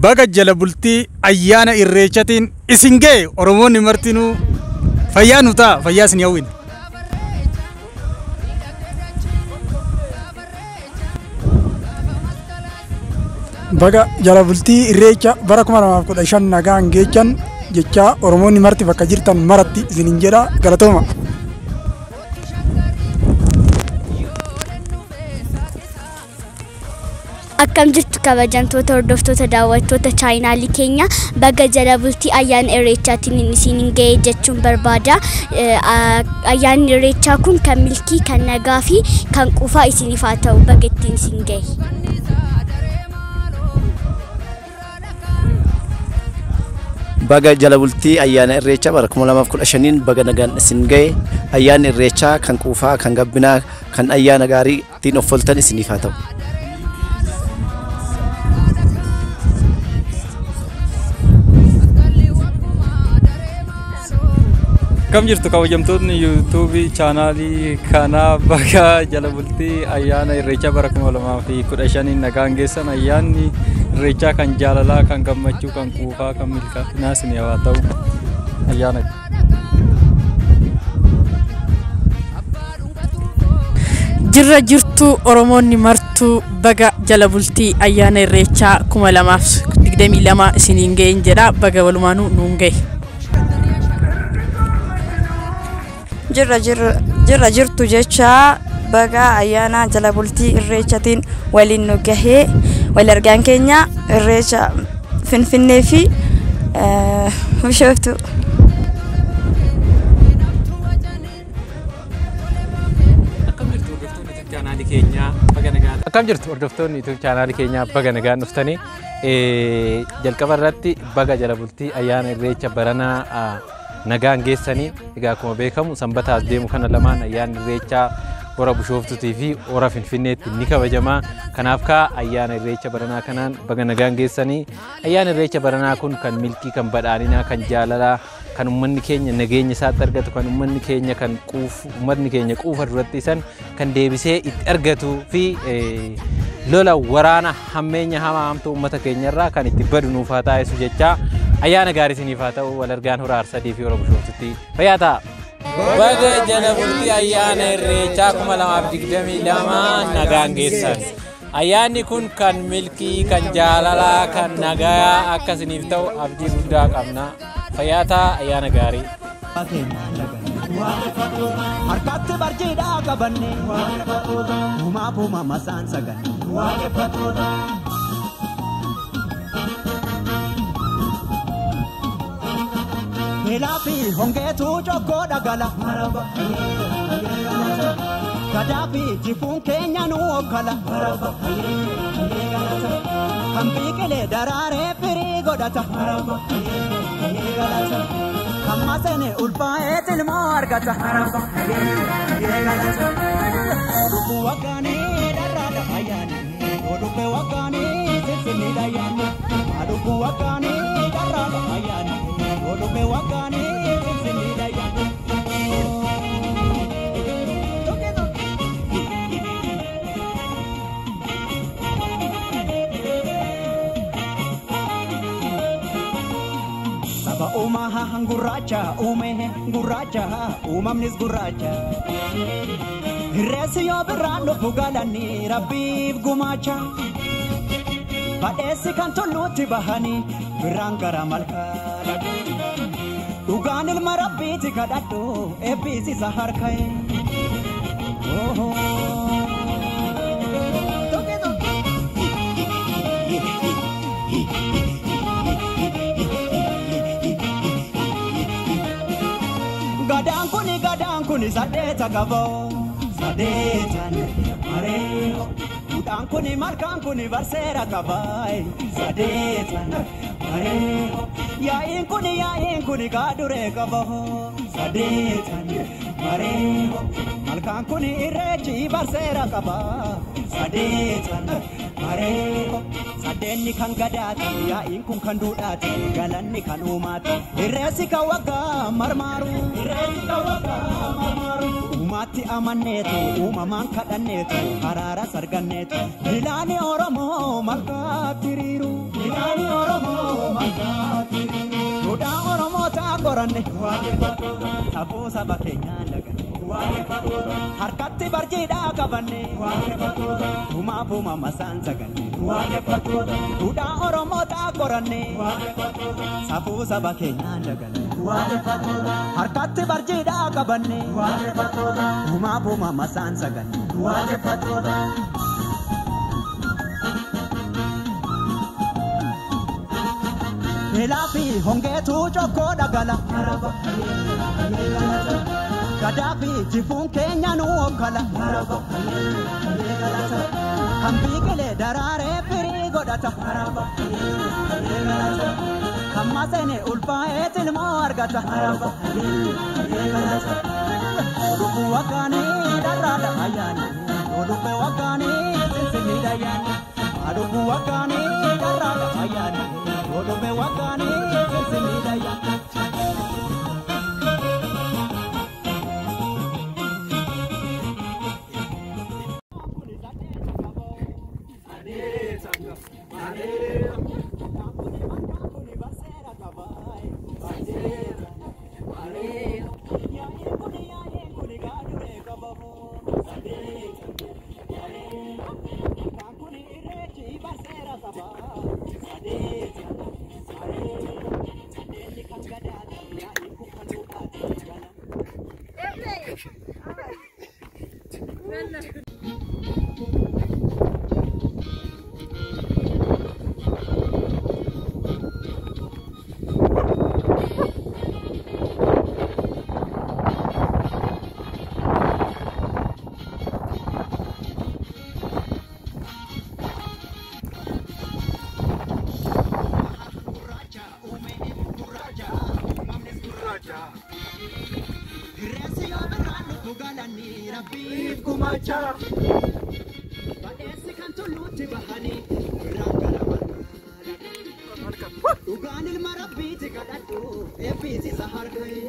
baga jala bultii ayyaana irreechatiin isin ga'e Oromoonni martinuu fayyaa nu ta'a fayyaa isin hawwina. Baga jala bultii irreecha bara 2015 nagaan geechan jecha Oromoonni marti bakka jirtan maratti isinin jedha galatooma. Akkam jirtu kabajamtoota hordoftoota daawwattoota chaayinaalii keenya baga jala bultii ayyaana irreechaatiin isinin ga'e jechuun barbaada. Ayyaanni irreechaa kun kan milkii, kan nagaa fi kan quufaa isiniif haa ta'u baga ittiin isin ga'e. Baga jala bultii ayyaana irreechaa bara 2015 baga nagaan isin ga'e. Ayyaanni irreechaa kan quufaa, kan gabbinaa, kan ayyaana gaarii ittiin of ooltan isiniif haa ta'u. Kam jirtu kabajamtoonni YouTube chaanaalii kana baga jala bultii ayyaana irreechaa bara 2015 nagaan geessan. Ayyaanni irreechaa kan jaalalaa, kan gammachuu, kan quufaa, kan milkaa'inaa isin haa ta'u. Ayyaana jirra jirtu Oromoonni martuu baga jala bultii ayyaana irreechaa 2022 isiniin ga'een jedha. Baga walumaanuu nuun ga'e. Jirra jirtu jecha baga ayyaana jala bultii irreechatiin waliin nu gahee wal argaan keenya irreecha Finfinnee fi Bishooftuu. Akkam jirtu hordoftoonni YouTube chaanaalii keenya baga nagaan dhuftanii jalqaba irratti baga jala bultii ayyaana irreecha baranaa nagaan geessanii. Egaa akkuma beekamu sanbataas deemu kana lamaan ayyaanni irreechaa hora Bishooftuutii fi hora Finfinneetti ni kabajamaa. Kanaaf ayyaana irreecha baranaa kanaan baga nagaan geessanii. Ayyaana irreecha baranaa kun kan milkii, kan badhaadhinaa, kan jaalalaa, kan uummanni keenya nageenya isaatti argatu, kan uummanni keenya kan quufa duratti isan kan deebisee itti argatu fi lola waraana hammeenya hamaa hamtuu uummata keenyarraa kan itti badu nuuf haa taasisu jecha ayyaana gaarii isiniif haa ta'u. Wal argaan hora Arsadii fi hora Bishooftuutti fayyaa ta'a. Baga jala bultii ayyaana irreechaa 2022 nagaan geessan. Ayyaanni kun kan milkii, kan jaalalaa, kan nagaa akka isiniif ta'u abdii guddaa qabna. Fayyaa ta'a, ayyaana gaarii. Harkatti barjiidhaa qabanne uumaa buuma masaan saganne Hilaafi hongeetu jokkoo dhagala gadaafi jifuun keenya nu okkala kan biqilee daraaree firii godhata kan masene ulfaa'ee tilmoo argata lubbuu waggaanii dharraadha ayyaani odubbe waggaanii sinsinniidha ayyaani lubbuu waggaanii dharraadha ayyaani odubbe waggaanii sinsinniidha ayyaani. Umaha gurraacha gurraacha uumamnis gurraacha reessi yoo birraan dhufu galanii rabbiif gumaacha badheessi kan tulluutti bahanii birraan gara malkaa dhugaan ilma rabbiiti kadhadhu eebbiisisa harka'e. Gadaan kuni sadeeta gaboo sadeetan maree udaan kuni malkaan kuni barseera gabaay sadeetan maree yaa'een kuni gaaduree qabaho sadeetan mareeho malkaan kuni irreechi barseera qaba sadeetan mareeho sadeenni kan gadaati yaa'in kun kan duudhaati galanni kan uumaati irreessi kan waggaa marmaaru uumaatti amanneetu uumamaan kadhanneetu haraara sarganneetu ilaani oromoo malkaatti hiriiru ilaani oromoo malkaatti hiriiru duudhaa oromoo ta'a qoranne safuu saba keenyaa laganne harkatti barjiidhaa qabanne uumaa fuuma masaan saganne duudhaa oromoo ta'a qoranne safuu saba keenyaa laganne harkatti barjiidhaa qabanne uumaa fuuma masaan saganne Elafi hongeetu chokkoo dhagala Gadaafi jifuun keenya nu okkala kan biqilee daraaree firii godhata kan maseene ulfaa'ee tilmoo argata lubbuu waggaanii dharraadha ayyaani lubbuu waggaanii sinsinniidha ayyaani lubbuu waggaanii dharraadha ayyaani lubbuu waggaanii sinsinniidha ayyaani Uganil marabiti kadatu episi saharkai